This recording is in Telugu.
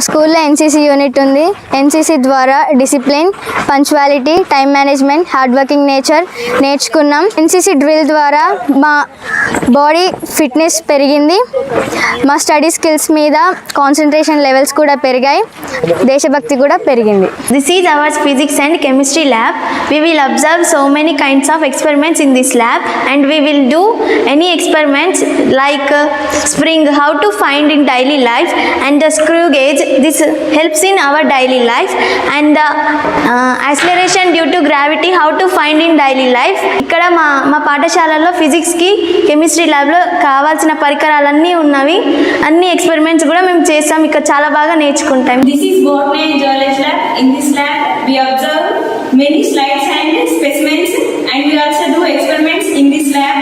స్కూల్లో ఎన్సీసీ యూనిట్ ఉంది. ఎన్సీసీ ద్వారా discipline, punctuality, time management, hard working nature నేర్చుకున్నాం. ఎన్సీసీ డ్రిల్ ద్వారా మా బాడీ ఫిట్నెస్ పెరిగింది. మా స్టడీ స్కిల్స్ మీద కాన్సన్ట్రేషన్ లెవెల్స్ కూడా పెరిగాయి. దేశభక్తి కూడా పెరిగింది. This is our physics and chemistry lab. We will observe so many kinds of experiments in this lab, and we will do any experiments like spring, how to find in daily life, and the screw gauge. This helps in our daily life, and the acceleration due to gravity, how to find in daily life. ఇక్కడ మా పాఠశాలలో ఫిజిక్స్కి కెమిస్ట్రీ ల్యాబ్లో కావాల్సిన పరికరాలన్నీ ఉన్నవి. అన్ని ఎక్స్పెరిమెంట్స్ కూడా మేము చేస్తాం. ఇక్కడ చాలా బాగా నేర్చుకుంటాం. This is botany and geology lab. In this lab, we observe many slides and specimens, and we also do experiments in this lab.